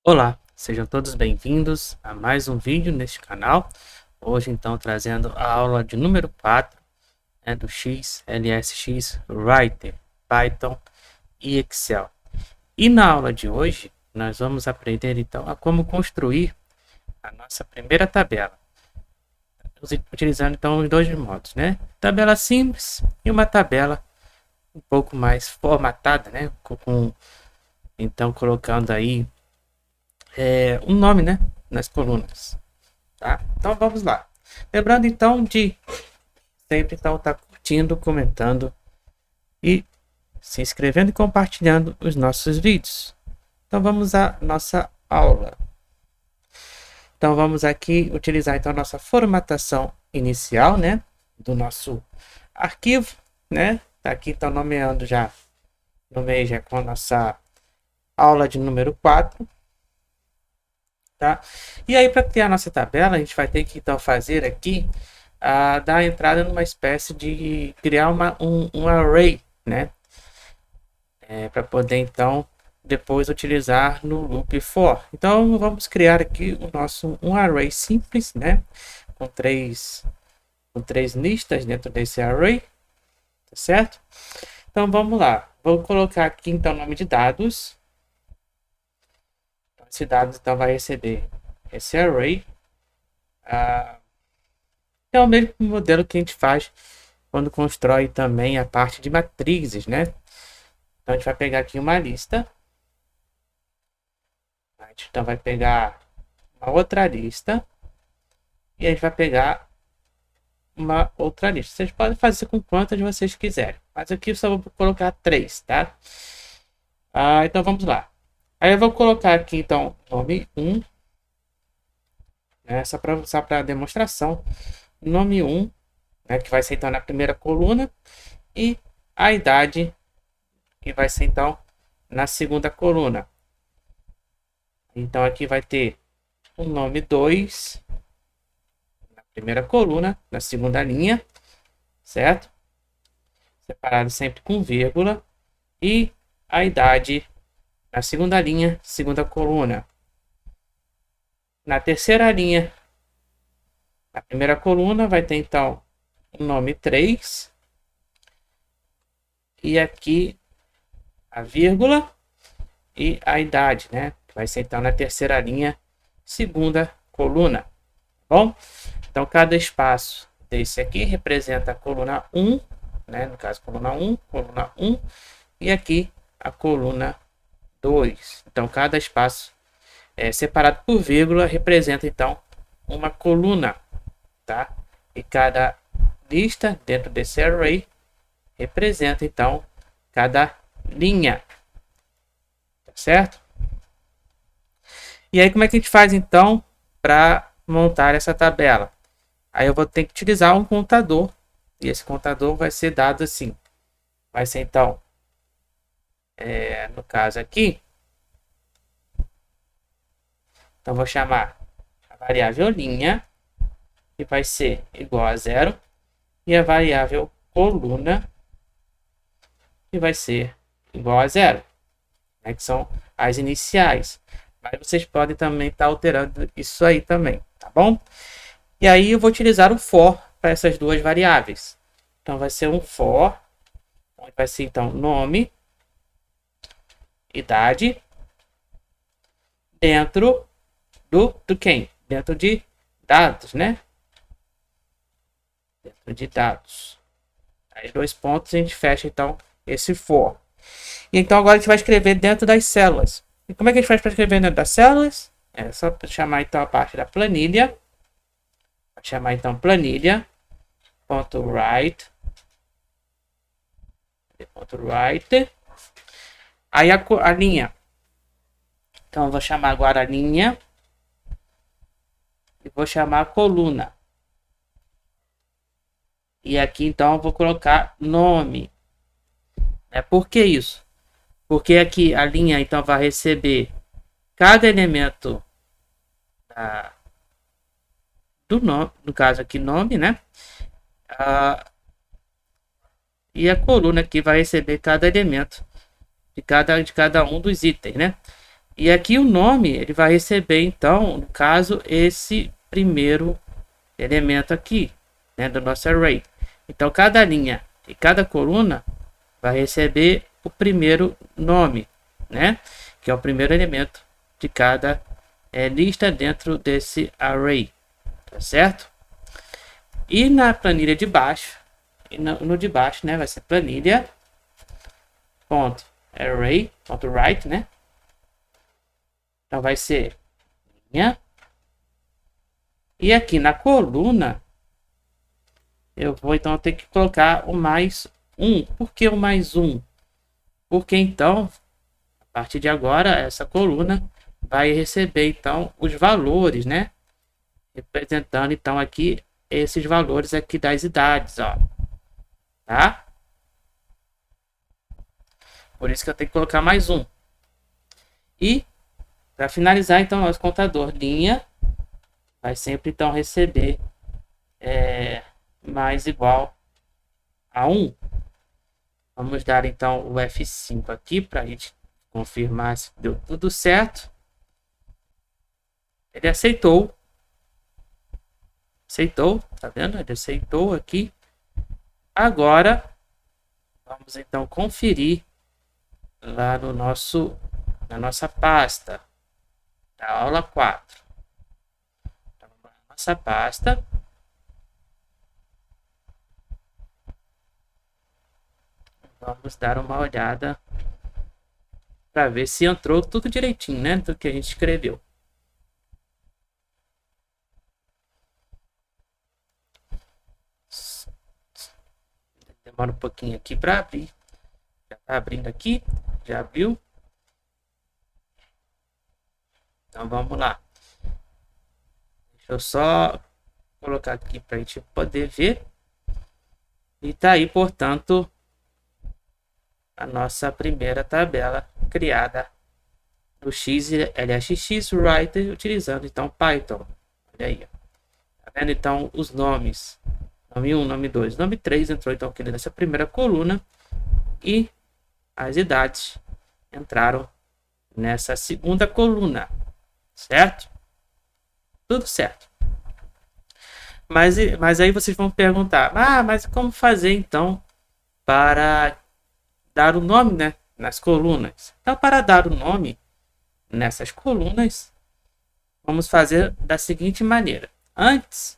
Olá, sejam todos bem-vindos a mais um vídeo neste canal. Hoje então trazendo a aula de número 4, do XLSX Writer, Python e Excel. E na aula de hoje nós vamos aprender então a como construir a nossa primeira tabela, utilizando então os dois modos, Tabela simples e uma tabela um pouco mais formatada, então colocando aí um nome, nas colunas, tá? Então vamos lá. Lembrando então de sempre então estar curtindo, comentando e se inscrevendo e compartilhando os nossos vídeos. Então vamos à nossa aula. Então vamos aqui utilizar então a nossa formatação inicial, do nosso arquivo, Tá aqui então nomeando já, nomeei já com a nossa aula de número 4. Tá? E aí, para criar nossa tabela, a gente vai ter que então fazer aqui dar entrada numa espécie de criar um array, para poder então depois utilizar no loop for. Então vamos criar aqui o nosso um array simples, com três listas dentro desse array, tá certo? Então vamos lá, vou colocar aqui então o nome de dados. Esse dado então vai receber esse array. É o mesmo modelo que a gente faz quando constrói também a parte de matrizes, Então a gente vai pegar aqui uma lista. A gente então vai pegar uma outra lista. E a gente vai pegar uma outra lista. Vocês podem fazer com quantas vocês quiserem. Mas aqui eu só vou colocar 3, tá? Então vamos lá. Aí eu vou colocar aqui então nome 1, só para demonstração. Nome 1, que vai ser então na primeira coluna, e a idade, que vai ser então na segunda coluna. Então aqui vai ter o nome 2 na primeira coluna, na segunda linha, certo? Separado sempre com vírgula, e a idade na segunda linha, segunda coluna. Na terceira linha, na primeira coluna, vai ter então o nome 3. E aqui a vírgula e a idade, Que vai ser então na terceira linha, segunda coluna. Bom, então cada espaço desse aqui representa a coluna 1, No caso, coluna 1, coluna 1. E aqui a coluna 2. Então cada espaço separado por vírgula representa então uma coluna, tá? E cada lista dentro desse array representa então cada linha, tá certo? E aí como é que a gente faz então para montar essa tabela? Aí eu vou ter que utilizar um contador, e esse contador vai ser dado assim. Vai ser então, no caso aqui, então vou chamar a variável linha, que vai ser igual a 0, e a variável coluna, que vai ser igual a 0, que são as iniciais. Mas vocês podem também estar alterando isso aí também, tá bom? E aí eu vou utilizar o for para essas duas variáveis. Então vai ser um for, onde vai ser então nome, idade, dentro do quem? Dentro de dados, Dentro de dados. Aí 2 pontos, a gente fecha então esse for. E então agora a gente vai escrever dentro das células. E como é que a gente faz para escrever dentro das células? É só chamar então a parte da planilha. Vou chamar então planilha.write. Aí a linha. Então eu vou chamar agora a linha. E vou chamar a coluna. E aqui então eu vou colocar nome. Por que isso? Porque aqui a linha então vai receber cada elemento do nome, no caso aqui nome, e a coluna aqui vai receber cada elemento de cada um dos itens, E aqui o nome, ele vai receber, então, no caso, esse primeiro elemento aqui, né, do nosso array. Então, cada linha e cada coluna vai receber o primeiro nome, né, que é o primeiro elemento de cada lista dentro desse array, tá certo? E na planilha de baixo, no de baixo, né, vai ser planilha ponto array ponto write, né? Então vai ser linha. E aqui na coluna eu vou então ter que colocar o mais 1. Por que o mais 1? Porque então, a partir de agora, essa coluna vai receber então os valores, né? Representando então aqui esses valores aqui das idades, ó. Tá? Por isso que eu tenho que colocar mais 1. E para finalizar, então, nosso contador linha vai sempre então receber mais igual a 1. Vamos dar então o F5 aqui para a gente confirmar se deu tudo certo. Ele aceitou. Aceitou, tá vendo? Ele aceitou aqui. Agora, vamos então conferir lá no na nossa pasta da aula 4. Então, na nossa pasta. Vamos dar uma olhada para ver se entrou tudo direitinho, né? Do que a gente escreveu. Demora um pouquinho aqui para abrir. Já está abrindo aqui. Já abriu. Então vamos lá. Deixa eu só colocar aqui para a gente poder ver. E tá aí, portanto, a nossa primeira tabela criada no XLSX Writer utilizando então Python. Olha aí. Tá vendo então os nomes? Nome 1, nome 2, nome 3 entrou então aqui nessa primeira coluna e as idades entraram nessa segunda coluna, certo? Tudo certo. Mas aí vocês vão perguntar, mas como fazer então para dar o nome, né, nas colunas? Então, para dar o nome nessas colunas, vamos fazer da seguinte maneira. Antes,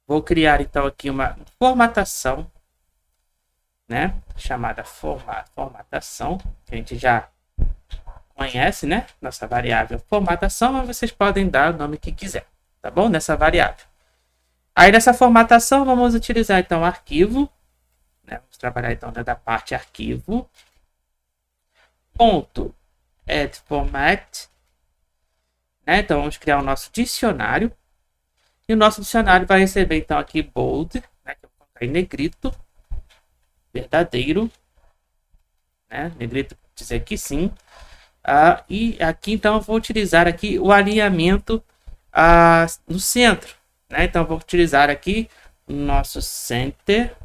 vou criar então aqui uma formatação, né, chamada formatação, que a gente já conhece, né, nossa variável formatação, mas vocês podem dar o nome que quiser, tá bom? Nessa variável. Aí nessa formatação vamos utilizar então arquivo, né, vamos trabalhar então da parte arquivo, ponto add format, né, então vamos criar o nosso dicionário, e o nosso dicionário vai receber então aqui bold, né, que eu vou colocar em negrito, verdadeiro, né, negrito dizer que sim, e aqui então eu vou utilizar aqui o alinhamento no centro, né, então eu vou utilizar aqui o nosso center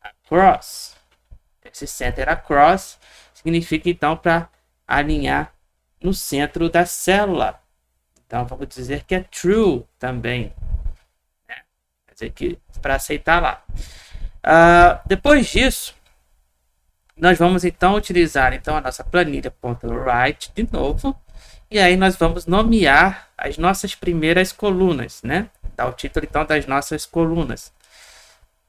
across. Esse center across significa então para alinhar no centro da célula. Então vamos dizer que é true também, né? Quer dizer que para aceitar lá. Depois disso, nós vamos então utilizar então a nossa planilha.write de novo, e aí nós vamos nomear as nossas primeiras colunas, né? Dar o título então das nossas colunas.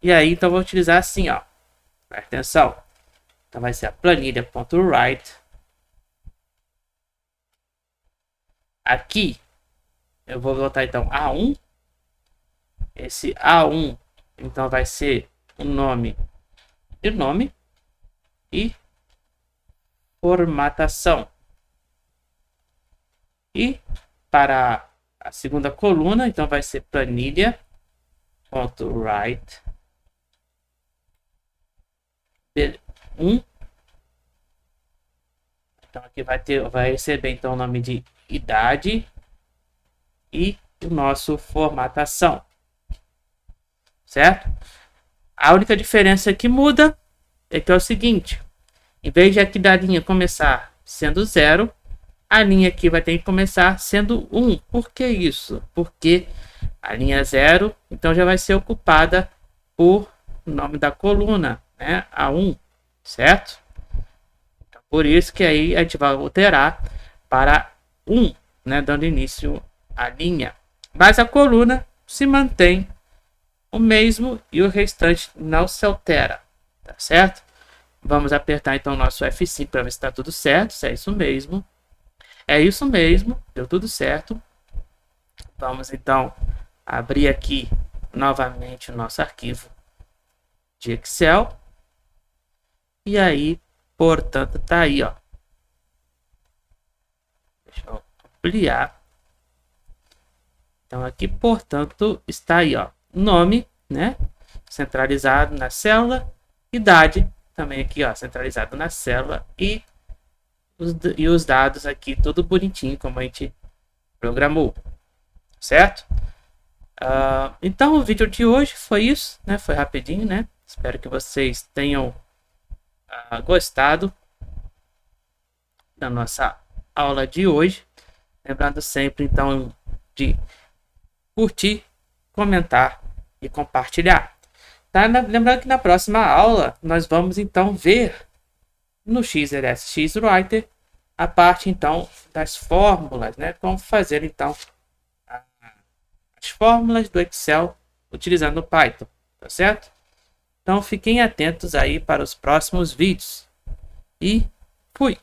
E aí então vou utilizar assim, ó. Presta atenção. Então vai ser a planilha.write. Aqui eu vou botar então A1. Esse A1 então vai ser o nome de nome e formatação. E para a segunda coluna então vai ser planilha.write B1. Então aqui vai receber então o nome de idade e o nosso formatação, certo? A única diferença que muda é que é o seguinte: em vez de aqui da linha começar sendo 0, a linha aqui vai ter que começar sendo 1. Por que isso? Porque a linha 0, então já vai ser ocupada por nome da coluna, né? A1, certo? Então, por isso que aí a gente vai alterar para 1, né? Dando início à linha. Mas a coluna se mantém o mesmo e o restante não se altera, tá certo? Vamos apertar então o nosso F5 para ver se está tudo certo, se é isso mesmo. É isso mesmo, deu tudo certo. Vamos então abrir aqui novamente o nosso arquivo de Excel. E aí, portanto, tá aí, ó. Deixa eu ampliar. Então aqui, portanto, está aí, ó, nome, né, centralizado na célula, idade, também aqui, ó, centralizado na célula e os dados aqui, tudo bonitinho, como a gente programou, certo? Então o vídeo de hoje foi isso, né, foi rapidinho, né, espero que vocês tenham gostado da nossa aula de hoje, lembrando sempre, então, de curtir, comentar e compartilhar. Tá? Lembrando que na próxima aula nós vamos então ver no XLSX Writer a parte então das fórmulas, né? Como fazer então as fórmulas do Excel utilizando o Python, tá certo? Então fiquem atentos aí para os próximos vídeos e fui!